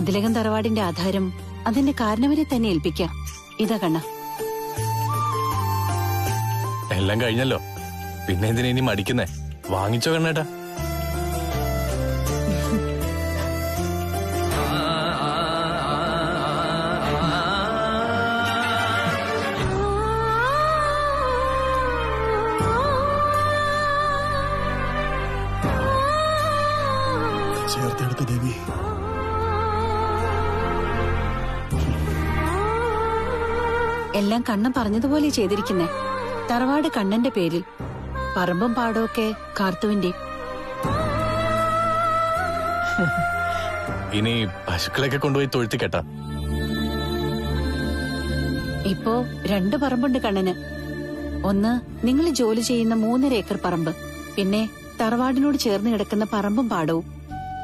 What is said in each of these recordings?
മതിലകം തറവാടിന്റെ ആധാരം അതിന്റെ കാരണവരെ തന്നെ ഏൽപ്പിക്കാം. ഇതാ കണ്ണ. എല്ലാം കഴിഞ്ഞല്ലോ, പിന്നെ എന്തിനാ ഇനി മടിക്കുന്നേ? വാങ്ങിച്ചോ കണ്ണേട്ടാ. ചേർത്തെടുത്ത ദേവി, എല്ലാം കണ്ണൻ പറഞ്ഞതുപോലെ ചെയ്തിരിക്കുന്നേ. തറവാട് കണ്ണന്റെ പേരിൽ, പറമ്പും പാടമൊക്കെ കാർത്തുവിന്റെ. ഇനി പശുക്കളൊക്കെ കൊണ്ടുപോയി തൊഴുത്തി കെട്ടാം. ഇപ്പോ 2 പറമ്പുണ്ട് കണ്ണന്. ഒന്ന് നിങ്ങൾ ജോലി ചെയ്യുന്ന 3.5 ഏക്കർ പറമ്പ്, പിന്നെ തറവാടിനോട് ചേർന്ന് കിടക്കുന്ന പറമ്പും പാടവും.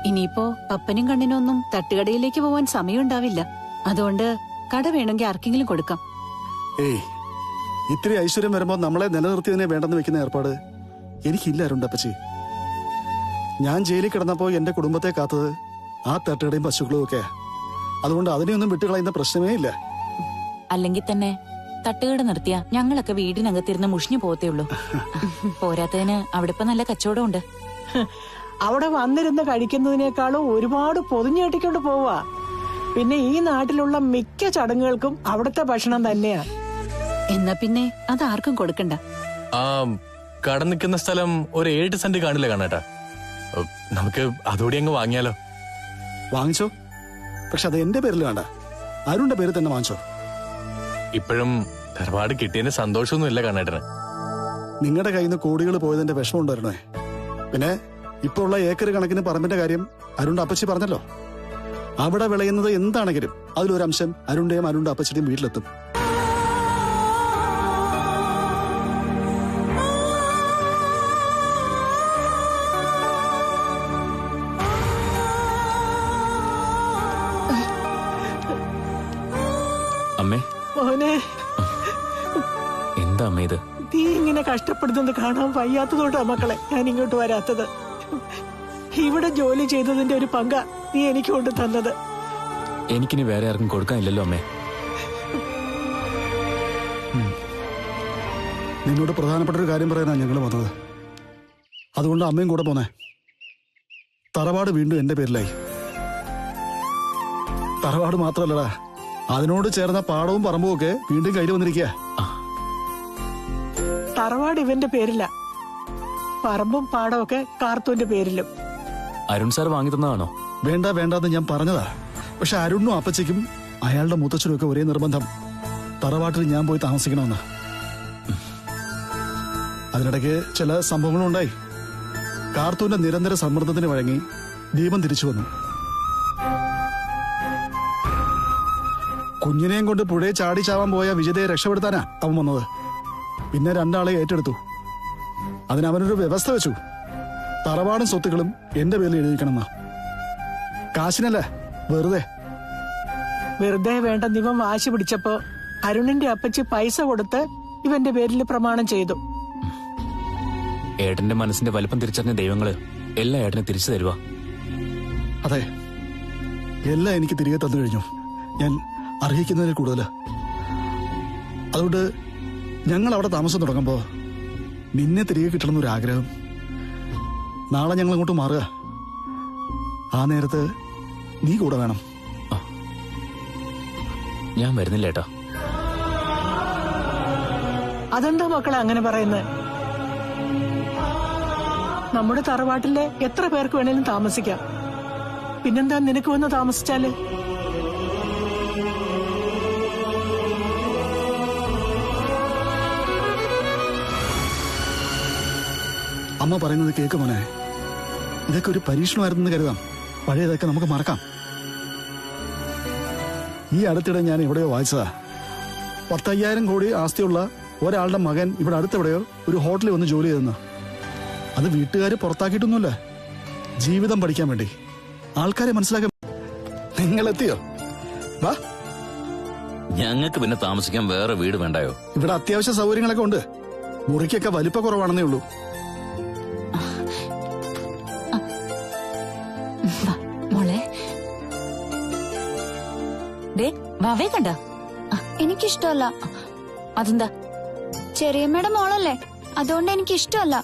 ഇനിയിപ്പോ പപ്പനും കണ്ണനൊന്നും തട്ടുകടയിലേക്ക് പോവാൻ സമയമുണ്ടാവില്ല. അതുകൊണ്ട് കട വേണമെങ്കിൽ ആർക്കെങ്കിലും കൊടുക്കാം. ഏയ്, ഇത്തിരി ഐശ്വര്യം വരുമ്പോ നമ്മളെ നിലനിർത്തിയതിനെ വേണ്ടെന്ന് വെക്കുന്ന ഏർപ്പാട് എനിക്കില്ല അരുണ്ടപ്പച്ചി. ഞാൻ ജയിലിൽ കിടന്നപ്പോ എന്റെ കുടുംബത്തെ കാത്തത് ആ തട്ടുകടയും പശുക്കളും ഒക്കെ. അതുകൊണ്ട് അതിനെയൊന്നും വിട്ടുകളയുന്ന പ്രശ്നമേ ഇല്ല. അല്ലെങ്കിൽ തന്നെ തട്ടുകട നിർത്തിയ ഞങ്ങളൊക്കെ വീടിനകത്തിരുന്ന് മുഷിഞ്ഞു പോകത്തേ ഉള്ളൂ. പോരാത്തതിന് അവിടെ ഇപ്പൊ നല്ല കച്ചവടമുണ്ട്. അവിടെ വന്നിരുന്ന് കഴിക്കുന്നതിനേക്കാളും ഒരുപാട് പൊതിഞ്ഞേട്ടിക്കൊണ്ട് പോവാ. പിന്നെ ഈ നാട്ടിലുള്ള മിക്ക ചടങ്ങുകൾക്കും അവിടുത്തെ ഭക്ഷണം തന്നെയാ. എന്നാ പിന്നെ അത് ആർക്കും കൊടുക്കണ്ട. ആ കട നിൽക്കുന്ന സ്ഥലം ഒരു 7 സെന്റ് കാണില്ല കണ്ണേട്ടാ. നമുക്ക് അതുകൂടി അങ്ങ് വാങ്ങിയാലോ? വാങ്ങിച്ചോ, പക്ഷെ അത് എന്റെ പേരിൽ വേണ്ട, അരുണിന്റെ പേരിൽ തന്നെ വാങ്ങിച്ചോ. ഇപ്പോഴും തറവാട് കിട്ടിയതിന്റെ സന്തോഷമൊന്നും ഇല്ല കണ്ണേട്ടന്. നിങ്ങളുടെ കയ്യിൽ നിന്ന് കോടികൾ പോയതിന്റെ വിഷമം ഉണ്ടായിരുന്നേ. പിന്നെ ഇപ്പൊ ഉള്ള ഏക്കർ കണക്കിന് പറമ്പിന്റെ കാര്യം അരുണിന്റെ അപ്പച്ചി പറഞ്ഞല്ലോ. അവിടെ വിളയുന്നത് എന്താണെങ്കിലും അതിലൊരംശം അരുണിന്റെയും അരുണിന്റെ അപ്പച്ചിയുടെയും വീട്ടിലെത്തും. അമ്മേ, മോനെ, എന്താ അമ്മ ഇത്? നീ ഇങ്ങനെ കഷ്ടപ്പെടുന്നത് കാണാൻ വയ്യാത്തതോട്ടാ മക്കളെ ഞാൻ ഇങ്ങോട്ട് വരാത്തത്. ഇവിടെ ജോലി ചെയ്തതിന്റെ ഒരു പങ്ക നീ എനിക്ക് കൊണ്ട് തന്നത്. എനിക്കിനി വേറെ ആർക്കും കൊടുക്കാനില്ലല്ലോ അമ്മേ. നിന്നോട് പ്രധാനപ്പെട്ട ഒരു കാര്യം പറയാനാണ് ഞങ്ങൾ വന്നത്. അതുകൊണ്ട് അമ്മയും കൂടെ പോന്നേ. തറവാട് വീണ്ടും എന്റെ പേരിലായി. തറവാട് മാത്രല്ലടാ, അതിനോട് ചേർന്ന പാടവും പറമ്പും ഒക്കെ വീണ്ടും കയ്യിൽ വന്നിരിക്കുക. തറവാട് ഇവന്റെ പേരില്ല, പറമ്പും പാടവും ഒക്കെ കാർത്തൂന്റെ പേരിലും. അരുൺ സാർ വാങ്ങി തന്നതാണോ? വേണ്ട വേണ്ടെന്ന് ഞാൻ പറഞ്ഞതാ. പക്ഷെ അരുണിനും അപ്പച്ചയ്ക്കും അയാളുടെ മുത്തച്ഛനും ഒക്കെ ഒരേ നിർബന്ധം, തറവാട്ടിൽ ഞാൻ പോയി താമസിക്കണമെന്ന്. അതിനിടയ്ക്ക് ചില സംഭവങ്ങളുണ്ടായി. കാർത്തൂന്റെ നിരന്തര സമ്മർദ്ദത്തിന് വഴങ്ങി ദീപം തിരിച്ചു വന്നു. കുഞ്ഞിനെയും കൊണ്ട് പുഴയെ ചാടി ചാവാൻ പോയ വിജയതയെ രക്ഷപ്പെടുത്താനാ അവൻ വന്നത്. പിന്നെ 2 ആളെ ഏറ്റെടുത്തു. അതിനവനൊരു വ്യവസ്ഥ വെച്ചു. തറവാടും സ്വത്തുക്കളും എന്റെ പേരിൽ എഴുതിക്കണമെന്ന. കാശിനല്ല, വെറുതെ. വെറുതെ വേണ്ടെന്ന് ഇവൻ വാശി പിടിച്ചപ്പോ അരുണിന്റെ അപ്പച്ചി പൈസ കൊടുത്ത് ഇവന്റെ പേരിൽ പ്രമാണം ചെയ്തു. ഏട്ടന്റെ മനസ്സിന്റെ വലിപ്പം തിരിച്ചറിഞ്ഞ ദൈവങ്ങള് എല്ലാം ഏട്ടനെ തിരിച്ചു തരുക. അതെ, എല്ലാം എനിക്ക് തിരികെ തന്നു കഴിഞ്ഞു. ഞാൻ അർഹിക്കുന്നതിൽ കൂടുതൽ. അതുകൊണ്ട് ഞങ്ങൾ അവിടെ താമസം തുടങ്ങുമ്പോ നിന്നെ തിരികെ കിട്ടണമെന്നൊരാഗ്രഹം. നാളെ ഞങ്ങൾ അങ്ങോട്ട് മാറുക. ആ നേരത്ത് നീ കൂടെ വേണം. ഞാൻ വരുന്നില്ല ഏട്ടാ. അതെന്താ മക്കളെ അങ്ങനെ പറയുന്നത്? നമ്മുടെ തറവാട്ടിലെ എത്ര പേർക്ക് വേണേലും താമസിക്കാം. പിന്നെന്താ നിനക്ക് വന്ന് താമസിച്ചാല്? അമ്മ പറയുന്നത് കേക്ക് മോനെ. ഇതൊക്കെ ഒരു പരീക്ഷണമായിരുന്നെന്ന് കരുതാം. പഴയതൊക്കെ നമുക്ക് മറക്കാം. ഈ അടുത്തിടെ ഞാൻ എവിടെയോ വായിച്ചതാ, 10,000 കോടി ആസ്തിയുള്ള ഒരാളുടെ മകൻ ഇവിടെ അടുത്തെവിടെയോ ഒരു ഹോട്ടലിൽ വന്ന് ജോലി ചെയ്തെന്ന്. അത് വീട്ടുകാർ പുറത്താക്കിയിട്ടൊന്നുമില്ല, ജീവിതം പഠിക്കാൻ വേണ്ടി, ആൾക്കാരെ മനസ്സിലാക്കാൻ. നിങ്ങൾ എത്തിയോ? വാ. ഞങ്ങൾക്ക് പിന്നെ താമസിക്കാൻ വേറെ വീട് വേണ്ടായോ? ഇവിടെ അത്യാവശ്യ സൗകര്യങ്ങളൊക്കെ ഉണ്ട്. മുറിക്കൊക്കെ വലിപ്പ കുറവാണെന്നേ ഉള്ളൂ. മോളെ, വാവേ കണ്ട? എനിക്കിഷ്ടമല്ല. അതെന്താ? ചെറിയമ്മയുടെ മോളല്ലേ, അതുകൊണ്ട് എനിക്കിഷ്ടമല്ല.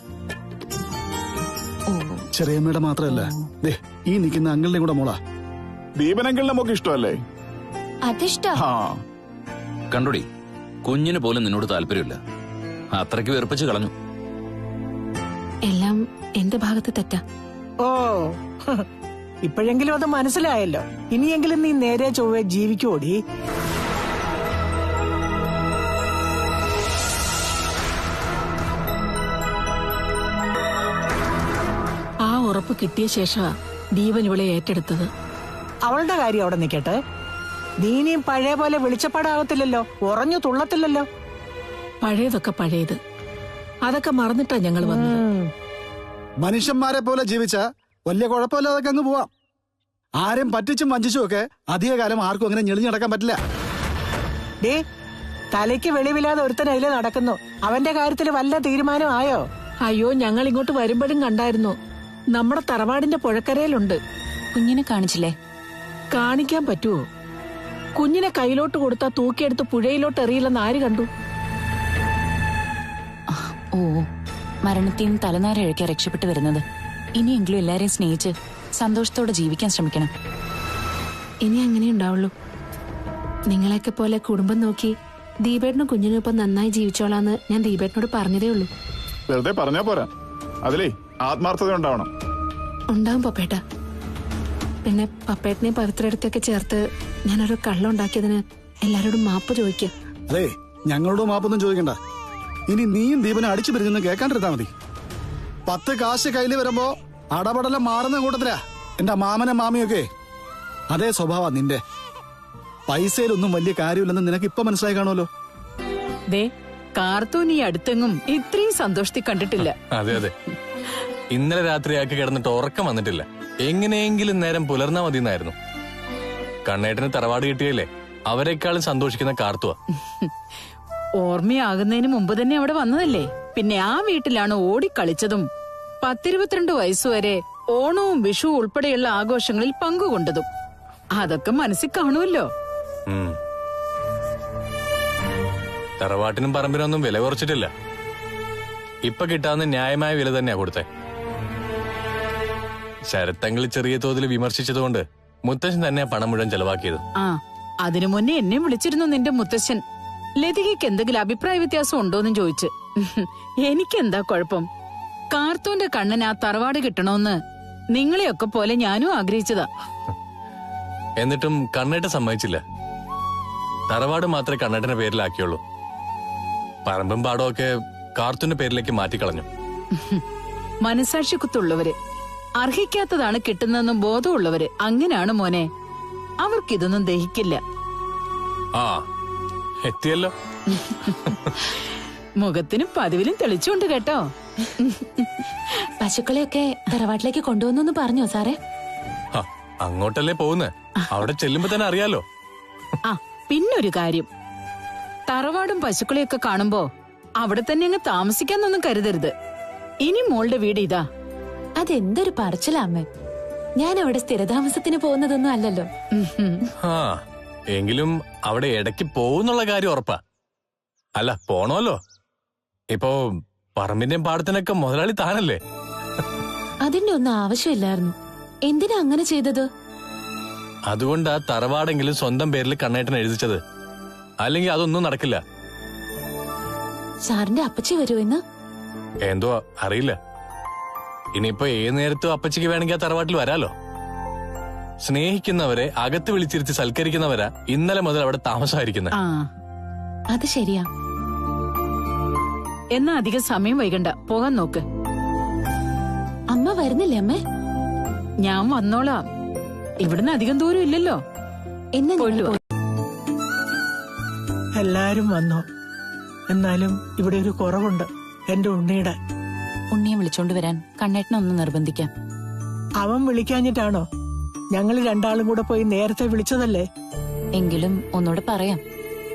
ചെറിയമ്മയുടെ മാത്രല്ല, ദേ ഈ നിൽക്കുന്ന അങ്കിളിന്റെ കൂടെ മോളാ. ദീപനങ്കിളിന്റെ മോക്ക് ഇഷ്ടമല്ലേ? അതിഷ്ടം. കണ്ടോടി, കുഞ്ഞിന് പോലും നിന്നോട് താല്പര്യമില്ല. അത്രയ്ക്ക് വെറുപ്പിച്ച് കളഞ്ഞു. എല്ലാം എന്റെ ഭാഗത്ത് തെറ്റാ. ഓ, ഇപ്പോഴെങ്കിലും അത് മനസ്സിലായല്ലോ. ഇനിയെങ്കിലും നീ നേരെ ചൊവ്വേ ജീവിക്കോടി. ആ ഉറപ്പ് കിട്ടിയ ശേഷമാ ദീപൻ ഇവളെ ഏറ്റെടുത്തത്. അവളുടെ കാര്യം അവിടെ നിൽക്കട്ടെ. നീനിയും പഴയ പോലെ വെളിച്ചപ്പാടാകത്തില്ലല്ലോ, ഉറഞ്ഞു തുള്ളത്തില്ലല്ലോ. പഴയതൊക്കെ പഴയത്, അതൊക്കെ മറന്നിട്ടാ ഞങ്ങൾ വന്നത്. മനുഷ്യന്മാരെ പോലെ ജീവിച്ച വലിയ കുഴപ്പമില്ലാതൊക്കെ അങ്ങ് പോവാം. ആരും പറ്റിച്ചും വഞ്ചിച്ചും ഒക്കെ അധികകാലം ആർക്കും അങ്ങനെ ഞെളിഞ്ഞു നടക്കാൻ പറ്റില്ല. ഡേ, തലയ്ക്ക് വെളിവില്ലാതെ ഒരുത്തൻ അതിലെ നടക്കുന്നു. അവന്റെ കാര്യത്തിൽ വല്ല തീരുമാനം ആയോ? അയ്യോ, ഞങ്ങൾ ഇങ്ങോട്ട് വരുമ്പോഴും കണ്ടായിരുന്നു. നമ്മുടെ തറവാടിന്റെ പുഴക്കരയിലുണ്ട്. കുഞ്ഞിനെ കാണിച്ചില്ലേ? കാണിക്കാൻ പറ്റുമോ? കുഞ്ഞിനെ കയ്യിലോട്ട് കൊടുത്താ തൂക്കിയെടുത്ത് പുഴയിലോട്ട് എറിയില്ലെന്ന് ആര് കണ്ടു? ഓ, മരണത്തിൽ നിന്ന് തലനാരിഴയ്ക്കാ രക്ഷപ്പെട്ടു വരുന്നത്. ഇനിയെങ്കിലും എല്ലാരെയും സ്നേഹിച്ച് സന്തോഷത്തോടെ ജീവിക്കാൻ ശ്രമിക്കണം. ഇനി അങ്ങനെ ഉണ്ടാവുള്ളൂ. നിങ്ങളെയൊക്കെ പോലെ കുടുംബം നോക്കി ദീപേട്ടനും കുഞ്ഞിനും ഇപ്പം നന്നായി ജീവിച്ചോളാന്ന് ഞാൻ ദീപേട്ടനോട് പറഞ്ഞതേ ഉള്ളൂ. വെറുതെ പറഞ്ഞാ പോരാ, അതിലേ ആത്മാർത്ഥത ഉണ്ടാവണം. ഉണ്ടാവും പപ്പേട്ട. പിന്നെ പപ്പേട്ടനെയും പവിത്രടുത്തൊക്കെ ചേർത്ത് ഞാനൊരു കള്ളുണ്ടാക്കിയതിന് എല്ലാരോടും മാപ്പ് ചോദിക്കാം. അതെ, ഞങ്ങളോട് മാപ്പൊന്നും ചോദിക്കണ്ട. ഇനി നീയും ദീപനെ അടിച്ചു പിരിഞ്ഞെന്ന് കേൾക്കാണ്ടിരുന്നാ മതി. 10 കാശ് കയ്യിൽ വരുമ്പോ അടപടലം മാറുന്ന കൂട്ടത്തിലാ എന്റെ മാമനും മാമിയൊക്കെ. അതേ സ്വഭാവ നിന്റെ. പൈസയിലൊന്നും വലിയ കാര്യമില്ലെന്ന് നിനക്ക് ഇപ്പൊ മനസ്സിലായി കാണുമല്ലോ. ദേ, കാർത്തൂൻ ഈ അടുത്തെങ്ങും ഇത്രയും സന്തോഷത്തിൽ കണ്ടിട്ടില്ല. അതെ അതെ, ഇന്നലെ രാത്രി ആക്കി കിടന്നിട്ട് ഉറക്കം വന്നിട്ടില്ല. എങ്ങനെയെങ്കിലും നേരം പുലർന്നാ മതിയെന്നായിരുന്നു. കണ്ണേട്ടന് തറവാട് കിട്ടിയല്ലേ, അവരെക്കാളും സന്തോഷിക്കുന്ന കാർത്തുവാ. ഓർമ്മയാകുന്നതിന് മുമ്പ് തന്നെ അവിടെ വന്നതല്ലേ. പിന്നെ ആ വീട്ടിലാണ് ഓടിക്കളിച്ചതും 10-22 വയസ്സുവരെ ഓണവും വിഷുവും ഉൾപ്പെടെയുള്ള ആഘോഷങ്ങളിൽ പങ്കുകൊണ്ടതും. അതൊക്കെ മനസ്സിൽ കാണുമല്ലോ. തറവാട്ടിനും പറമ്പിനൊന്നും വില കുറച്ചിട്ടില്ല. ഇപ്പൊ കിട്ടാവുന്ന ന്യായമായ വില തന്നെയാ കൊടുത്തേ. ശരത്തങ്ങൾ ചെറിയ തോതിൽ വിമർശിച്ചതുകൊണ്ട് മുത്തശ്ശൻ തന്നെയാ പണം മുഴുവൻ ചെലവാക്കിയത്. ആ, അതിനു മുന്നേ എന്നെ വിളിച്ചിരുന്നു നിന്റെ മുത്തശ്ശൻ. ലതികയ്ക്ക് എന്തെങ്കിലും അഭിപ്രായ വ്യത്യാസം ഉണ്ടോന്നും ചോദിച്ച്. എനിക്കെന്താ കുഴപ്പം? കാർത്തൂന്റെ കണ്ണന് ആ തറവാട് കിട്ടണോന്ന് നിങ്ങളെയൊക്കെ പോലെ ഞാനും ആഗ്രഹിച്ചതാ. എന്നിട്ടും കണ്ണേട്ട സമ്മതിച്ചില്ല. തറവാട് മാത്രമേ കണ്ണേട്ടന്റെ പേരിലാക്കിയുള്ളൂ. പറമ്പും പാടമൊക്കെ കാർത്തൂന്റെ പേരിലേക്ക് മാറ്റിക്കളഞ്ഞു. മനസാക്ഷി കുത്തുള്ളവര്, അർഹിക്കാത്തതാണ് കിട്ടുന്നതെന്നും ബോധമുള്ളവര് അങ്ങനെയാണ് മോനെ. അവർക്കിതൊന്നും ദഹിക്കില്ല. ആ, എത്തിയല്ലോ. മുഖത്തിനും പതിവിലും തെളിച്ചുകൊണ്ട് കേട്ടോ. പശുക്കളെയൊക്കെ തറവാട്ടിലേക്ക് കൊണ്ടുവന്നു പറഞ്ഞോ സാറേ? അങ്ങോട്ടല്ലേ പോകുന്നേ, അവിടെ ചെല്ലുമ്പോ തന്നെ അറിയാലോ. ആ, പിന്നൊരു കാര്യം, തറവാടും പശുക്കളെയൊക്കെ കാണുമ്പോ അവിടെ തന്നെ അങ്ങ് താമസിക്കാന്നൊന്നും കരുതരുത്. ഇനി മോളുടെ വീട് ഇതാ. അതെന്തൊരു പറച്ചിലാമ്മേ. ഞാൻ അവിടെ സ്ഥിരതാമസത്തിന് പോകുന്നതൊന്നും അല്ലല്ലോ. ആ, എങ്കിലും അവിടെ ഇടയ്ക്ക് പോകുന്നുള്ള കാര്യം ഉറപ്പാ. അല്ല, പോണോല്ലോ. ഇപ്പോ പറമ്പിന്റെയും പാടത്തിനൊക്കെ മുതലാളി താനല്ലേ. അതിന്റെ ഒന്നും ആവശ്യമില്ലായിരുന്നു. എന്തിനാ അങ്ങനെ ചെയ്തത്? അതുകൊണ്ടാ തറവാടെങ്കിലും സ്വന്തം പേരിൽ കണ്ണേട്ടൻ എഴുതിച്ചത്. അല്ലെങ്കിൽ അതൊന്നും നടക്കില്ല. സാറിന്റെ അപ്പച്ചി വരുമെന്ന് എന്തോ അറിയില്ല. ഇനിയിപ്പോ ഏത് നേരത്തും അപ്പച്ചിക്ക് വേണമെങ്കിൽ ആ തറവാട്ടിൽ വരാലോ. സ്നേഹിക്കുന്നവരെ അകത്ത് വിളിച്ചിരുത്തി സൽക്കരിക്കുന്നവരാ ഇന്നലെ മുതൽ അവിടെ താമസമായിരിക്കുന്നത്. അത് ശരിയാ. എന്നാ അധികം സമയം വൈകണ്ട, പോകാൻ നോക്ക്. അമ്മ വരുന്നില്ലേ അമ്മേ? ഞാൻ വന്നോളാം. ഇവിടുന്ന് അധികം ദൂരം ഇല്ലല്ലോ. എന്നാ പോയിട്ട് വാ. എല്ലാരും വന്നോ? എന്നാലും ഇവിടെ ഒരു കുറവുണ്ട്. എന്റെ ഉണ്ണിയുടെ. ഉണ്ണിയെ വിളിച്ചോണ്ട് വരാൻ കണ്ണേട്ടനൊന്ന് നിർബന്ധിക്കാം. അവൻ വിളിക്കാഞ്ഞിട്ടാണോ? ഞങ്ങൾ രണ്ടാളും കൂടെ പോയി നേരത്തെ വിളിച്ചതല്ലേ. എങ്കിലും ഒന്നുകൂടെ പറയാം,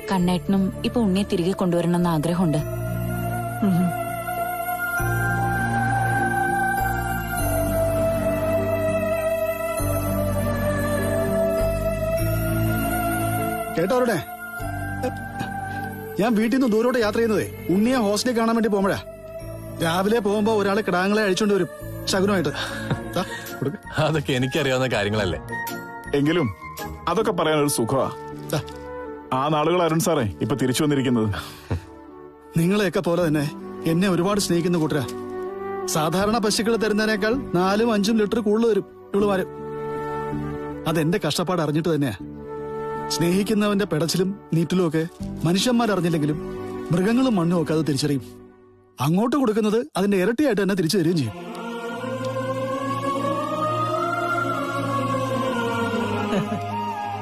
കണ്ണേട്ടനും ഇപ്പൊ ഉണ്ണിയെ തിരികെ കൊണ്ടുവരണമെന്ന് ആഗ്രഹമുണ്ട്. കേട്ടോരുടെ ഞാൻ വീട്ടിൽ നിന്ന് ദൂരോട്ട് യാത്ര ചെയ്യുന്നതേ ഉണ്ണിയെ ഹോസ്റ്റലിൽ കാണാൻ വേണ്ടി പോകുമ്പോഴാ. രാവിലെ പോകുമ്പോ ഒരാള് കിടാങ്ങളെ അഴിച്ചോണ്ട് വരും ശകുനമായിട്ട്. ദാ, കൊടുക്ക്. അതൊക്കെ എനിക്കറിയാവുന്ന കാര്യങ്ങളല്ലേ. എങ്കിലും അതൊക്കെ പറയാനൊരു സുഖമാ. ദാ, ആ നാളുകൾ അരുൺ സാറേ ഇപ്പൊ തിരിച്ചു വന്നിരിക്കുന്നത്. നിങ്ങളെയൊക്കെ പോലെ തന്നെ എന്നെ ഒരുപാട് സ്നേഹിക്കുന്ന കൂട്ടരാ. സാധാരണ പശുക്കൾ തരുന്നതിനേക്കാൾ 4-5 ലിറ്റർ കൂടുതൽ തരും ഇവളുമാര്. അതെന്റെ കഷ്ടപ്പാട് അറിഞ്ഞിട്ട് തന്നെയാ. സ്നേഹിക്കുന്നവന്റെ പെടച്ചിലും നീറ്റിലും ഒക്കെ മനുഷ്യന്മാരറിഞ്ഞില്ലെങ്കിലും മൃഗങ്ങളും മണ്ണും ഒക്കെ അത് തിരിച്ചറിയും. അങ്ങോട്ട് കൊടുക്കുന്നത് അതിന്റെ ഇരട്ടിയായിട്ട് തന്നെ തിരിച്ചു തരികയും ചെയ്യും.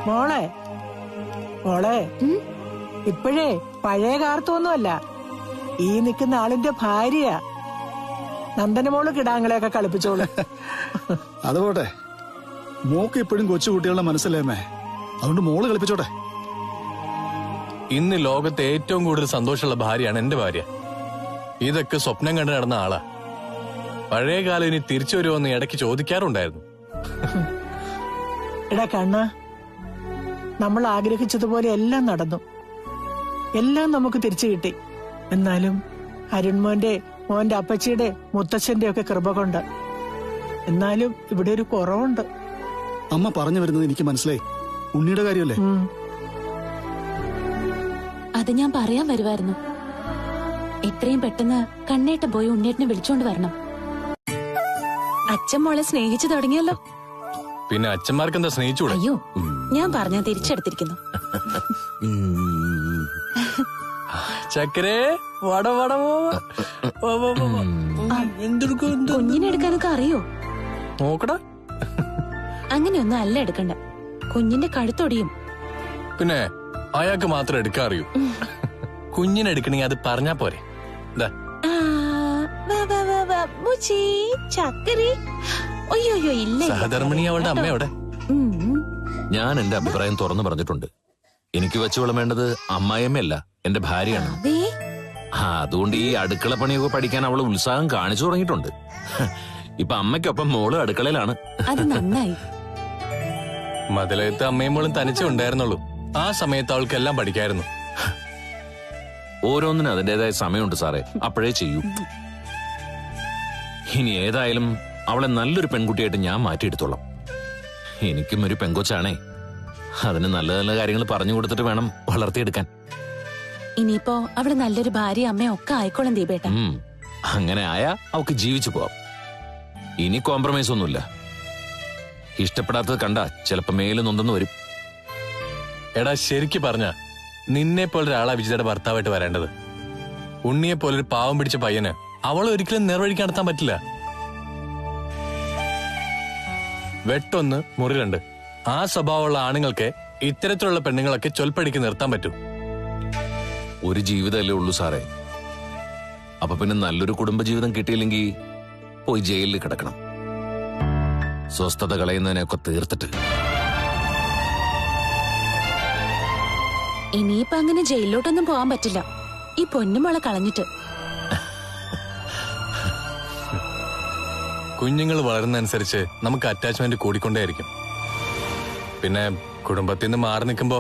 മോളെ മോളെ ഇപ്പോഴേ പഴയ കാർത്തോന്നുമല്ല, ഈ നിൽക്കുന്ന ആളിന്റെ ഭാര്യയാ. നന്ദനമോള് കിടാങ്ങളെയൊക്കെ കളിപ്പിച്ചോളൂ. അതുപോട്ടെ, മോക്ക് ഇപ്പോഴും കൊച്ചുകുട്ടികളുടെ മനസ്സിലേമേ, അതുകൊണ്ട് മോള് കളിപ്പിച്ചോട്ടെ. ഇന്ന് ലോകത്തെ ഏറ്റവും കൂടുതൽ സന്തോഷമുള്ള ഭാര്യയാണ് എന്റെ ഭാര്യ. ഇതൊക്കെ സ്വപ്നം കണ്ടു നടന്ന ആളാ. പഴയ കാലം ഇനി തിരിച്ചു വരുമോന്ന് ഇടയ്ക്ക് ചോദിക്കാറുണ്ടായിരുന്നു. എടാ കണ്ണ, നമ്മൾ ആഗ്രഹിച്ചതുപോലെ എല്ലാം നടന്നു, എല്ലാം നമുക്ക് തിരിച്ചു കിട്ടി. എന്നാലും അരുൺമോന്റെ മോന്റെ അപ്പച്ചിയുടെ മുത്തച്ഛന്റെ ഒക്കെ കൃപ കൊണ്ട് എന്നാലും ഇവിടെ ഒരു കുറവുണ്ട്. അമ്മ പറഞ്ഞു വരുന്നത് എനിക്ക് മനസ്സിലായി. ഉണ്ണിയുടെ കാര്യമല്ലേ? അത് ഞാൻ പറയാൻ വരുമായിരുന്നു. എത്രയും പെട്ടെന്ന് കണ്ണേട്ടൻ പോയി ഉണ്ണേട്ടനെ വിളിച്ചോണ്ട് വരണം. അച്ഛൻ മോളെ സ്നേഹിച്ചു തുടങ്ങിയല്ലോ. പിന്നെ അച്ഛന്മാർക്ക് എന്താ സ്നേഹിച്ചൂടെ? അയ്യോ, ഞാൻ പറഞ്ഞ തിരിച്ചെടുത്തിരിക്കുന്നു. ചക്കരേ വടവടവോ കുഞ്ഞിനെ എടുക്കാനൊക്കെ അറിയോ? നോക്കടാ. അങ്ങനെയൊന്നും അല്ല എടുക്കണ്ട, കുഞ്ഞിന്റെ കഴുത്തൊടിയും. പിന്നെ അയാൾക്ക് മാത്രം എടുക്കാൻ അറിയൂ. കുഞ്ഞിനെ എടുക്കണെങ്കിൽ അത് പറഞ്ഞാ പോരെ. ചക്കരി അയ്യോ ഇല്ല. സഹധർമ്മിണി അവളുടെ അമ്മയോടെ. ഞാൻ എന്റെ അഭിപ്രായം തുറന്നു പറഞ്ഞിട്ടുണ്ട്. എനിക്ക് വെച്ചുകൊള്ളാൻ വേണ്ടത് അമ്മായിയമ്മയല്ല, എന്റെ ഭാര്യയാണ്. അതുകൊണ്ട് ഈ അടുക്കള പണിയൊക്കെ പഠിക്കാൻ അവള് ഉത്സാഹം കാണിച്ചു തുടങ്ങിയിട്ടുണ്ട്. ഇപ്പൊ അമ്മയ്ക്കൊപ്പം മോള് അടുക്കളയിലാണ്. അത് നന്നായി. മതിലകത്ത് അമ്മയും മോളും തനിച്ചേ ഉണ്ടായിരുന്നുള്ളൂ. ആ സമയത്ത് അവൾക്കെല്ലാം പഠിക്കായിരുന്നു. ഓരോന്നിനും അതിന്റേതായ സമയമുണ്ട് സാറേ, അപ്പോഴേ ചെയ്യൂ. ഇനി ഏതായാലും അവളെ നല്ലൊരു പെൺകുട്ടിയായിട്ട് ഞാൻ മാറ്റിയെടുത്തോളാം. എനിക്കും ഒരു പെങ്കൊച്ചാണേ. അതിന് നല്ല നല്ല കാര്യങ്ങൾ പറഞ്ഞു കൊടുത്തിട്ട് വേണം വളർത്തിയെടുക്കാൻ. ഇനിയിപ്പോ അവിടെ നല്ലൊരു ഭാര്യ അമ്മയും ഒക്കെ ആയിക്കോളും ദീപേട്ട. അങ്ങനെ ആയാ അവക്ക് ജീവിച്ചു പോവാം. ഇനി കോംപ്രമൈസ് ഒന്നുമില്ല. ഇഷ്ടപ്പെടാത്തത് കണ്ടാ ചിലപ്പോ മേല് നൊന്തെന്ന് വരും. എടാ, ശരിക്ക് പറഞ്ഞ നിന്നെ പോലൊരാളാ വിജിതയുടെ ഭർത്താവായിട്ട് വരേണ്ടത്. ഉണ്ണിയെ പോലൊരു പാവം പിടിച്ച പയ്യന് അവളെ ഒരിക്കലും നേർവഴിക്ക് നടത്താൻ പറ്റില്ല. വെട്ടൊന്ന് മുറി രണ്ട്. ആ സ്വഭാവമുള്ള ആണുങ്ങൾക്ക് ഇത്തരത്തിലുള്ള പെണ്ണുങ്ങളൊക്കെ ചൊൽപ്പടിക്ക് നിർത്താൻ പറ്റും. ഒരു ജീവിതമല്ലേ ഉള്ളൂ സാറേ. അപ്പൊ പിന്നെ നല്ലൊരു കുടുംബജീവിതം കിട്ടിയില്ലെങ്കിൽ പോയി ജയിലിൽ കിടക്കണം. സ്വസ്ഥത കളയുന്നതിനെയൊക്കെ തീർത്തിട്ട്. ഇനിയിപ്പോ അങ്ങനെ ജയിലിലോട്ടൊന്നും പോവാൻ പറ്റില്ല, ഈ പൊന്നുമോളെ കളഞ്ഞിട്ട്. കുഞ്ഞുങ്ങൾ വളരുന്നതനുസരിച്ച് നമുക്ക് അറ്റാച്ച്മെന്റ് കൂടിക്കൊണ്ടേയിരിക്കും. പിന്നെ കുടുംബത്തിൽ നിന്ന് മാറി നിൽക്കുമ്പോ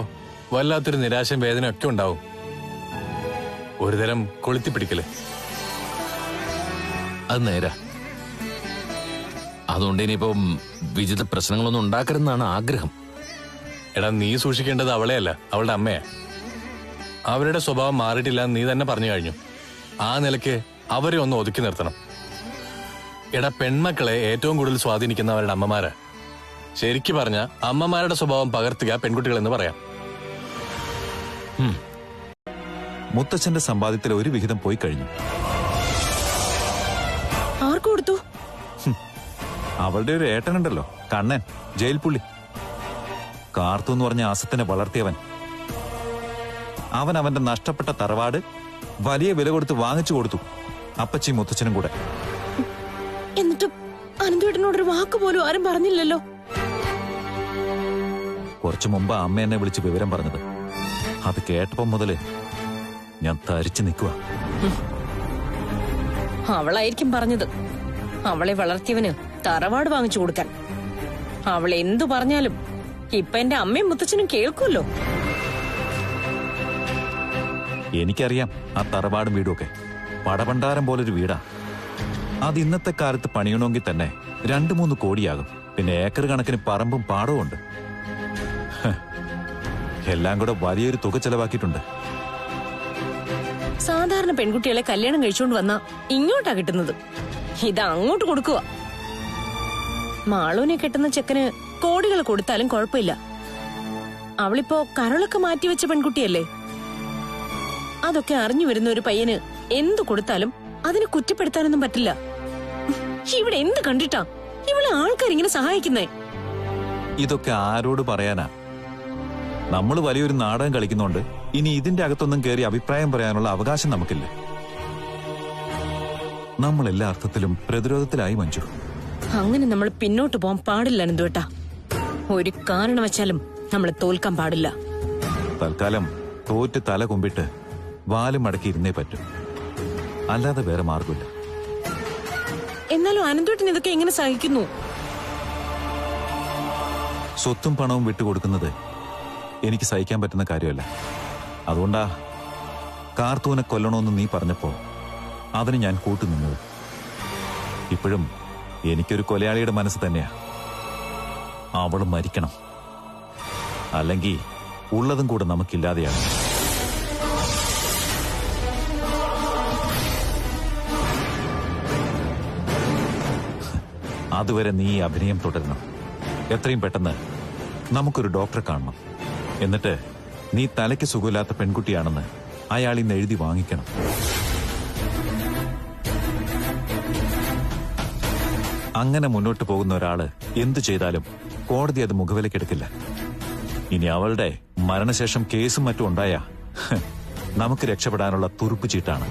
വല്ലാത്തൊരു നിരാശയും വേദനയും ഒക്കെ ഉണ്ടാവും. ഒരുതരം കൊളുത്തിപ്പിടിക്കല്. അത് നേരാ. അതുകൊണ്ട് ഇനിയിപ്പോ വിജിത പ്രശ്നങ്ങളൊന്നും ഉണ്ടാക്കരുതെന്നാണ് ആഗ്രഹം. എടാ, നീ സൂക്ഷിക്കേണ്ടത് അവളെയല്ല, അവളുടെ അമ്മയാ. അവരുടെ സ്വഭാവം മാറിയിട്ടില്ല നീ തന്നെ പറഞ്ഞു കഴിഞ്ഞു. ആ നിലയ്ക്ക് അവരെ ഒന്ന് ഒതുക്കി നിർത്തണം. എടാ, പെൺമക്കളെ ഏറ്റവും കൂടുതൽ സ്വാധീനിക്കുന്ന അവരുടെ അമ്മമാരാ. ശരിക്കു പറഞ്ഞ അമ്മമാരുടെ സ്വഭാവം പകർത്തുക പെൺകുട്ടികളെന്ന് പറയാം. മുത്തച്ഛന്റെ സമ്പാദ്യത്തിൽ ഒരു വിഹിതം പോയി കഴിഞ്ഞു. ആർക്ക് കൊടുത്തു? അവളുടെ ഒരു ഏട്ടനുണ്ടല്ലോ, കണ്ണൻ, ജയിൽ പുള്ളി. കാർത്തു എന്ന് പറഞ്ഞ ആസത്തിനെ വളർത്തിയവൻ. അവൻ അവന്റെ നഷ്ടപ്പെട്ട തറവാട് വലിയ വില കൊടുത്ത് വാങ്ങിച്ചു കൊടുത്തു, അപ്പച്ചി മുത്തച്ഛനും കൂടെ. എന്നിട്ടും അനന്തേട്ടനോടൊരു വാക്ക് പോലും ആരും പറഞ്ഞില്ലല്ലോ. കുറച്ചു മുമ്പ് അമ്മ എന്നെ വിളിച്ച് വിവരം പറഞ്ഞത്. അത് കേട്ടപ്പം മുതല് ഞാൻ തരിച്ചു നിൽക്കുക. അവളായിരിക്കും പറഞ്ഞത് അവളെ വളർത്തിയവന് തറവാട് വാങ്ങിച്ചു കൊടുക്കാൻ. അവൾ എന്തു പറഞ്ഞാലും ഇപ്പൊ എന്റെ അമ്മയും മുത്തച്ഛനും കേൾക്കുമല്ലോ. എനിക്കറിയാം ആ തറവാടും വീടുമൊക്കെ. പടപണ്ടാരം പോലൊരു വീടാ. അത് ഇന്നത്തെ കാലത്ത് പണിയണമെങ്കിൽ തന്നെ 2-3 കോടിയാകും. പിന്നെ ഏക്കർ കണക്കിന് പറമ്പും പാടവും ഉണ്ട്. എല്ലാം കൂടെ വലിയൊരു തുക ചെലവാക്കിയിട്ടുണ്ട്. സാധാരണ പെൺകുട്ടികളെ കല്യാണം കഴിച്ചുകൊണ്ട് വന്നാ ഇങ്ങോട്ടാ കിട്ടുന്നത്. ഇത് അങ്ങോട്ട് കൊടുക്കുക. മാളൂനെ കെട്ടുന്ന ചെക്കന് കോടികൾ കൊടുത്താലും കുഴപ്പമില്ല. അവളിപ്പോ കരളൊക്കെ മാറ്റിവെച്ച പെൺകുട്ടിയല്ലേ. അതൊക്കെ അറിഞ്ഞു വരുന്ന ഒരു പയ്യന് എന്തു കൊടുത്താലും അതിനെ കുറ്റപ്പെടുത്താനൊന്നും പറ്റില്ല. ഇവിടെ എന്ത് കണ്ടിട്ടാ ഇവളെ ആൾക്കാരിങ്ങനെ സഹായിക്കുന്നേ? ഇതൊക്കെ ആരോട് പറയാനാ? നമ്മൾ വലിയൊരു നാടകം കളിക്കുന്നുണ്ട്. ഇനി ഇതിന്റെ അകത്തൊന്നും കയറി അഭിപ്രായം പറയാനുള്ള അവകാശം നമുക്കില്ല. നമ്മൾ എല്ലാ അർത്ഥത്തിലും പ്രതിരോധത്തിലായി മഞ്ജു. അങ്ങനെ നമ്മൾ പിന്നോട്ട് പോകാൻ പാടില്ല അനന്തുവേട്ടാ. ഒരു കാരണവശാലും നമ്മളെ തോൽക്കാൻ പാടില്ല. തൽക്കാലം തോറ്റ് തല കുമ്പിട്ട് വാലും മടക്കി ഇരുന്നേ പറ്റും. അല്ലാതെ വേറെ മാർഗമില്ല. എന്നാലും അനന്തുവേട്ടൻ ഇതൊക്കെ എങ്ങനെ സഹിക്കുന്നു? സ്വത്തും പണവും വിട്ടുകൊടുക്കുന്നത് എനിക്ക് സഹിക്കാൻ പറ്റുന്ന കാര്യമല്ല. അതുകൊണ്ടാ കാർത്തൂനെ കൊല്ലണമെന്ന് നീ പറഞ്ഞപ്പോ അതിന് ഞാൻ കൂട്ടുനിന്നത്. ഇപ്പോഴും എനിക്കൊരു കൊലയാളിയുടെ മനസ്സ് തന്നെയാ. അവള് മരിക്കണം. അല്ലെങ്കിൽ ഉള്ളതും കൂടെ നമുക്കില്ലാതെയാണ്. അതുവരെ നീ അഭിനയം തുടരണം. എത്രയും പെട്ടെന്ന് നമുക്കൊരു ഡോക്ടറെ കാണണം. എന്നിട്ട് നീ തലയ്ക്ക് സുഖമില്ലാത്ത പെൺകുട്ടിയാണെന്ന് അയാൾ ഇന്ന് എഴുതി വാങ്ങിക്കണം. അങ്ങനെ മുന്നോട്ട് പോകുന്ന ഒരാള് എന്തു ചെയ്താലും കോടതി അത് മുഖവിലക്കെടുക്കില്ല. ഇനി അവളുടെ മരണശേഷം കേസും മറ്റും ഉണ്ടായാ നമുക്ക് രക്ഷപ്പെടാനുള്ള തുറുപ്പ് ചീട്ടാണ്.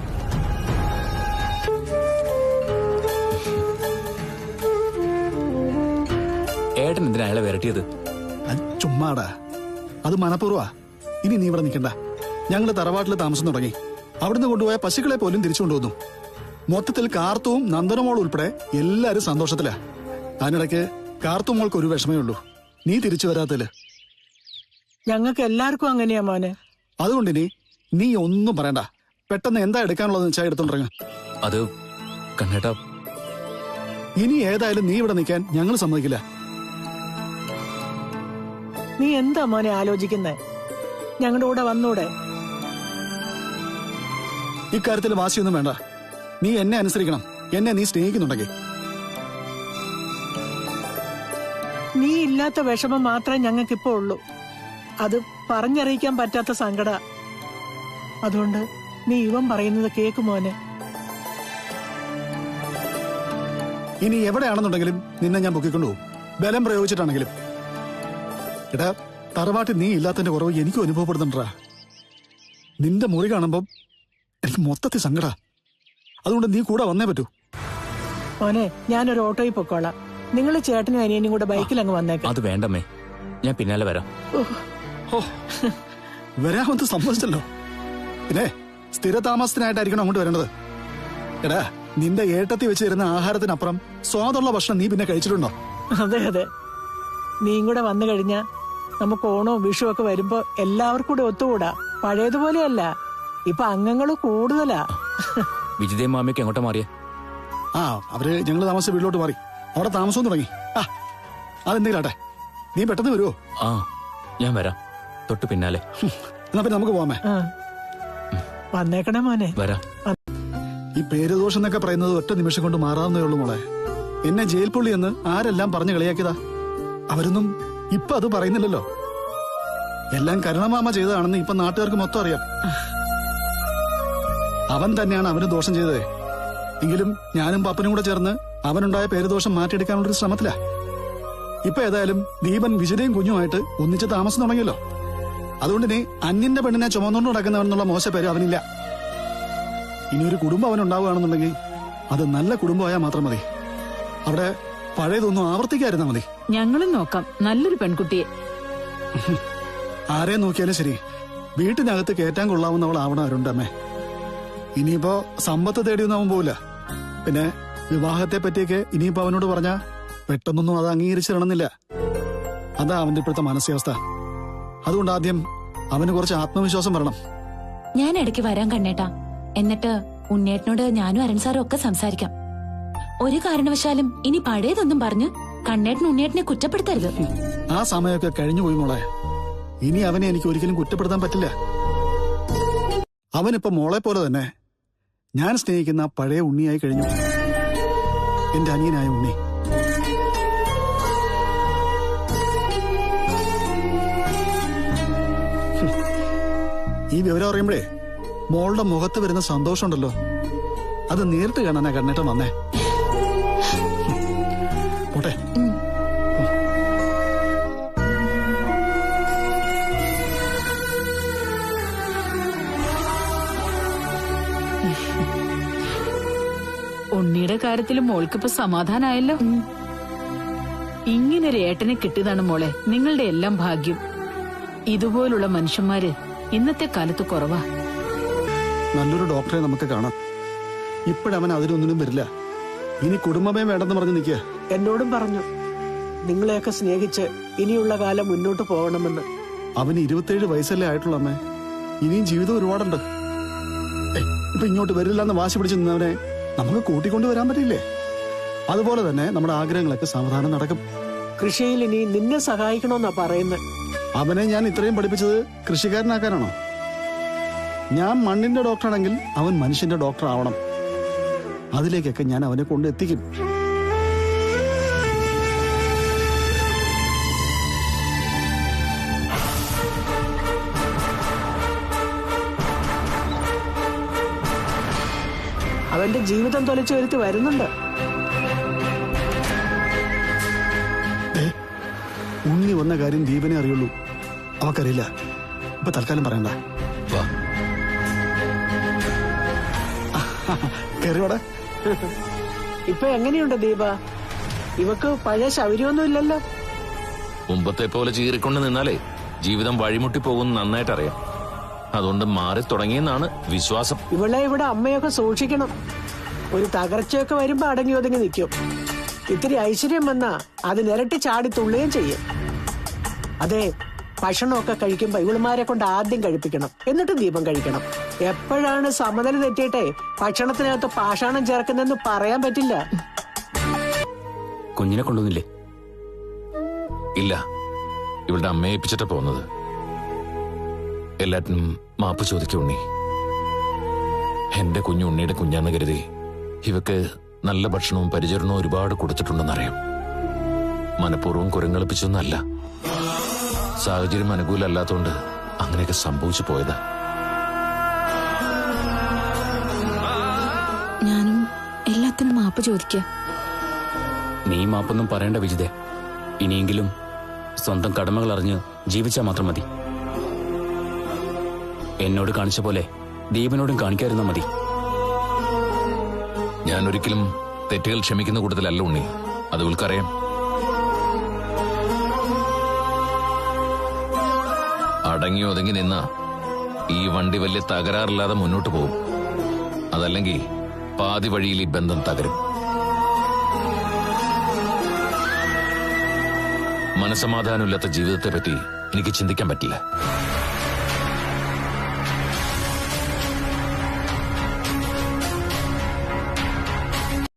ഏട്ടൻ എന്തിനാ അയാളെ വരട്ടിയത്? ചുമ്മാടാ, അത് മനഃപൂർവ്വാ. ഇനി നീ ഇവിടെ നിൽക്കണ്ട. ഞങ്ങൾ തറവാട്ടിൽ താമസം തുടങ്ങി. അവിടുന്ന് കൊണ്ടുപോയ പശുക്കളെ പോലും തിരിച്ചു കൊണ്ടുവന്നു. മൊത്തത്തിൽ കാർത്തുവും നന്ദനമോൾ ഉൾപ്പെടെ എല്ലാരും സന്തോഷത്തിലാ. അതിനിടയ്ക്ക് കാർത്തുമോൾക്ക് ഒരു വിഷമേ ഉള്ളൂ, നീ തിരിച്ചു വരാത്തതില്. ഞങ്ങൾക്ക് എല്ലാവർക്കും അങ്ങനെയാ മോനെ. അതുകൊണ്ടിനി നീ ഒന്നും പറയണ്ട. പെട്ടെന്ന് എന്താ എടുക്കാനുള്ളതെന്ന് വെച്ചാൽ എടുത്തോണ്ടിറങ്ങ. അത് കണ്ണേട്ടാ, ഇനി ഏതായാലും നീ ഇവിടെ നിൽക്കാൻ ഞങ്ങൾ സമ്മതിക്കില്ല. നീ എന്താ മോനെ ആലോചിക്കുന്നേ? ഞങ്ങളുടെ കൂടെ വന്നൂടെ? ഇക്കാര്യത്തിൽ വാശിയൊന്നും വേണ്ട. നീ എന്നെ അനുസരിക്കണം. എന്നെ നീ സ്നേഹിക്കുന്നുണ്ടെങ്കിൽ. നീ ഇല്ലാത്ത വിഷമം മാത്രമേ ഞങ്ങൾക്കിപ്പോ ഉള്ളൂ. അത് പറഞ്ഞറിയിക്കാൻ പറ്റാത്ത സങ്കട. അതുകൊണ്ട് നീ ഇവൻ പറയുന്നത് കേക്ക് മോനെ. ഇനി എവിടെയാണെന്നുണ്ടെങ്കിലും നിന്നെ ഞാൻ പൊക്കിക്കൊണ്ടുപോകും, ബലം പ്രയോഗിച്ചിട്ടാണെങ്കിലും. എടാ, തറവാട്ടിൽ നീ ഇല്ലാത്തതിന്റെ കുറവ് എനിക്കും അനുഭവപ്പെടുന്നുണ്ടാ. നിന്റെ മുറി കാണുമ്പോ എനിക്ക് മൊത്തത്തിൽ സങ്കട. അതുകൊണ്ട് നീ കൂടെ വന്നേ പറ്റൂ. മോനെ, ഞാനൊരു ഓട്ടോയിൽ പൊക്കോളാം. നിങ്ങൾ ചേട്ടനും അനിയനും കൂടെ ബൈക്കിൽ അങ്ങ് വന്നേക്കാം. അത് വേണ്ടമ്മേ, ഞാൻ പിന്നാലെ വരാം. വരാമെന്ന് സമ്മതിച്ചല്ലോ. പിന്നെ സ്ഥിരതാമസത്തിനായിട്ടായിരിക്കണം അങ്ങോട്ട് വരേണ്ടത്. എടാ, നിന്റെ ഏട്ടത്തി വെച്ച് തരുന്ന ആഹാരത്തിനപ്പുറം സ്വാദുള്ള ഭക്ഷണം നീ പിന്നെ കഴിച്ചിട്ടുണ്ടോ? അതെ അതെ, നീയും കൂടെ വന്നു കഴിഞ്ഞാ നമുക്ക് ഓണവും വിഷുവും ഒക്കെ വരുമ്പോ എല്ലാവർക്കും കൂടെ ഒത്തുകൂടാ. പഴയതുപോലെയല്ല, ഇപ്പൊ അംഗങ്ങൾ കൂടുതലാ. വിജിതയും മാമിയൊക്കെ എങ്ങോട്ടാ മാറിയ? ആ, അവര് ഞങ്ങൾ താമസിച്ച വീട്ടിലോട്ട് മാറി. അവിടെ താമസവും തുടങ്ങി. ആ, അതെന്തെങ്കിലാട്ടെ, നീ പെട്ടെന്ന് വരുമോ? ആ, ഞാൻ വരാം, തൊട്ട് പിന്നാലെ. എന്നാ പിന്നെ നമുക്ക് പോവാമേ. വന്നേക്കണേ മോനെ. വരാം. ഈ പേരുദോഷം എന്നൊക്കെ പറയുന്നത് ഒറ്റ നിമിഷം കൊണ്ട് മാറാവുന്നേ ഉള്ളൂ മോളെ. എന്നെ ജയിൽ പുള്ളി എന്ന് ആരെല്ലാം പറഞ്ഞു കളിയാക്കിയതാ. അവരൊന്നും ഇപ്പൊ അത് പറയുന്നില്ലല്ലോ. എല്ലാം കരുണമാമ ചെയ്തതാണെന്ന് ഇപ്പൊ നാട്ടുകാർക്ക് മൊത്തം അറിയാം. അവൻ തന്നെയാണ് അവന് ദോഷം ചെയ്തത്. എങ്കിലും ഞാനും പപ്പനും കൂടെ ചേർന്ന് അവനുണ്ടായ പേരുദോഷം മാറ്റിയെടുക്കാനുള്ളൊരു ശ്രമത്തിലാ. ഇപ്പൊ ഏതായാലും ദീപൻ വിജയയും കുഞ്ഞുമായിട്ട് ഒന്നിച്ച് താമസം തുടങ്ങിയല്ലോ. അതുകൊണ്ട് നീ അന്യന്റെ പെണ്ണിനെ ചുമന്നുകൊണ്ട് നടക്കുന്നവനെന്നുള്ള മോശ പേര് അവനില്ല. ഇനിയൊരു കുടുംബം അവനുണ്ടാവുകയാണെന്നുണ്ടെങ്കിൽ അത് നല്ല കുടുംബമായാൽ മാത്രം മതി. അവിടെ പഴയതൊന്നും ആവർത്തിക്കാതിരുന്നാ മതി. ഞങ്ങളും നോക്കാം നല്ലൊരു പെൺകുട്ടിയെ. ആരെ നോക്കിയാലും ശരി, വീട്ടിനകത്ത് കയറ്റാൻ കൊള്ളാവുന്നവളാവണം അരുണ്ടമ്മേ. ഇനിയിപ്പോ സമ്പത്ത് തേടിയൊന്നും അവൻ പോവില്ല. പിന്നെ വിവാഹത്തെ പറ്റിയൊക്കെ ഇനിയിപ്പോ അവനോട് പറഞ്ഞാ പെട്ടെന്നൊന്നും അത് അംഗീകരിച്ചിടണമെന്നില്ല. അതാ അവന്റെ ഇപ്പോഴത്തെ മാനസികാവസ്ഥ. അതുകൊണ്ട് ആദ്യം അവന് കുറച്ച് ആത്മവിശ്വാസം വരണം. ഞാൻ ഇടയ്ക്ക് വരാൻ കണ്ണേട്ടാ. എന്നിട്ട് ഉണ്ണേട്ടനോട് ഞാനും അരുൺ സാറും ഒക്കെ സംസാരിക്കാം. ഒരു കാരണവശാലും ഇനി പഴയതൊന്നും പറഞ്ഞ് കണ്ണേട്ടൻ ഉണ്ണേട്ടനെ കുറ്റപ്പെടുത്തരുത്. ആ സമയമൊക്കെ കഴിഞ്ഞു പോയി മോളെ. ഇനി അവനെ എനിക്ക് ഒരിക്കലും കുറ്റപ്പെടുത്താൻ പറ്റില്ല. അവനിപ്പോ മോളെ പോലെ തന്നെ ഞാൻ സ്നേഹിക്കുന്ന പഴയ ഉണ്ണിയായി കഴിഞ്ഞു. എന്റെ അനിയനായ ഉണ്ണി. ഈ വിവരം അറിയുമ്പോഴേ മോളുടെ മുഖത്ത് വരുന്ന സന്തോഷമുണ്ടല്ലോ, അത് നേരിട്ട് കാണാനാ കണ്ണേട്ടൻ വന്നേ. പോട്ടെ. ഉണ്ണിയുടെ കാര്യത്തിൽ മോൾക്കിപ്പോ സമാധാനായല്ലോ. ഇങ്ങനൊരു ഏട്ടനെ കിട്ടിയതാണ് മോളെ നിങ്ങളുടെ എല്ലാം ഭാഗ്യം. ഇതുപോലുള്ള മനുഷ്യന്മാര് ഇന്നത്തെ കാലത്ത് കുറവാ. നല്ലൊരു ഡോക്ടറെ നമുക്ക് കാണാം. ഇപ്പോഴവൻ അതിനൊന്നിനും വരില്ല. ഇനി കുടുംബമേ വേണ്ടെന്ന് പറഞ്ഞ് നിൽക്കുക. എന്നോടും പറഞ്ഞു നിങ്ങളെയൊക്കെ സ്നേഹിച്ച് ഇനിയുള്ള കാലം മുന്നോട്ട് പോകണമെന്ന്. അവന് 27 വയസ്സല്ലേ ആയിട്ടുള്ള അമ്മേ. ഇനിയും ജീവിതം ഒരുപാടുണ്ട്. ഇപ്പൊ ഇങ്ങോട്ട് വരില്ലെന്ന് വാശി പിടിച്ച് നിന്നവനെ നമുക്ക് കൂട്ടിക്കൊണ്ടു വരാൻ പറ്റില്ലേ? അതുപോലെ തന്നെ നമ്മുടെ ആഗ്രഹങ്ങളൊക്കെ സാവധാനം നടക്കും. കൃഷിയിൽ ഇനി നിന്നെ സഹായിക്കണമെന്നാ പറയുന്നത്. അവനെ ഞാൻ ഇത്രയും പഠിപ്പിച്ചത് കൃഷിക്കാരനാക്കാനാണോ? ഞാൻ മണ്ണിന്റെ ഡോക്ടറാണെങ്കിൽ അവൻ മനുഷ്യന്റെ ഡോക്ടർ ആവണം. അതിലേക്കൊക്കെ ഞാൻ അവനെ കൊണ്ട് എത്തിക്കും. അവന്റെ ജീവിതം തൊലച്ചു വരുത്തി വരുന്നുണ്ട്. ഉണ്ണി വന്ന കാര്യം ദീപനെ അറിയുള്ളൂ, അവക്കറിയില്ല. ഇപ്പൊ തൽക്കാലം പറയണ്ട. കേറിയോടെ. ഇപ്പൊ എങ്ങനെയുണ്ട് ദീപ? ഇവക്ക് പഴയ ശൗര്യമൊന്നും ഇല്ലല്ലോ. മുമ്പത്തെ പോലെ ചീറിക്കൊണ്ട് നിന്നാലേ ജീവിതം വഴിമുട്ടി പോകുന്ന നന്നായിട്ടറിയാം. അതുകൊണ്ട് മാറി തുടങ്ങിയെന്നാണ് വിശ്വാസം. ഇവളെ ഇവിടെ അമ്മയൊക്കെ സൂക്ഷിക്കണം. ഒരു തകർച്ചയൊക്കെ വരുമ്പോ അടങ്ങി ഒതുങ്ങി നിൽക്കും. ഇത്തിരി ഐശ്വര്യം വന്നാ അതിനിരട്ടി ചാടി തുള്ളുകയും ചെയ്യും. അതെ, ഭക്ഷണമൊക്കെ കഴിക്കുമ്പോ ഇവളുമാരെ കൊണ്ട് ആദ്യം കഴിപ്പിക്കണം, എന്നിട്ട് ദീപം കഴിക്കണം. എപ്പോഴാണ് സമനില തെറ്റിയിട്ടെ ഭക്ഷണത്തിനകത്ത് പാഷാണം ചേർക്കുന്നെന്ന് പറയാൻ പറ്റില്ല. കുഞ്ഞിനെ കൊണ്ടുവന്നില്ലേ? ഇല്ല, ഇവളുടെ അമ്മയെ ഏൽപ്പിച്ചിട്ടാ പോകുന്നത്. എല്ലാറ്റിനും മാപ്പ് ചോദിക്കും ഉണ്ണി. എന്റെ കുഞ്ഞു ഉണ്ണിയുടെ കുഞ്ഞാന്ന് കരുതി ഇവക്ക് നല്ല ഭക്ഷണവും പരിചരണവും ഒരുപാട് കൊടുത്തിട്ടുണ്ടെന്നറിയാം. മനഃപൂർവ്വം കുരങ്ങളിപ്പിച്ചൊന്നല്ല, സാഹചര്യം അനുകൂലമല്ലാത്തോണ്ട് അങ്ങനെയൊക്കെ സംഭവിച്ചു പോയതാ. ഞാനും എല്ലാത്തിനും മാപ്പ് ചോദിക്ക. നീ മാപ്പൊന്നും പറയേണ്ട വിജിതേ. ഇനിയെങ്കിലും സ്വന്തം കടമകൾ അറിഞ്ഞ് ജീവിച്ചാൽ മാത്രം മതി. എന്നോട് കാണിച്ച പോലെ ദീപനോടും കാണിക്കാതിരുന്നാ മതി. ഞാൻ ഒരിക്കലും തെറ്റുകൾ ക്ഷമിക്കുന്ന കൂട്ടത്തിലല്ല ഉണ്ണി, അത് ഉൾക്കറിയാം. അടങ്ങി ഒതുങ്ങി നിന്ന ഈ വണ്ടി വലിയ തകരാറില്ലാതെ മുന്നോട്ട് പോകും. അതല്ലെങ്കിൽ പാതി വഴിയിൽ ഈ ബന്ധം തകരും. മനസ്സമാധാനമില്ലാത്ത ജീവിതത്തെ പറ്റി എനിക്ക് ചിന്തിക്കാൻ പറ്റില്ല.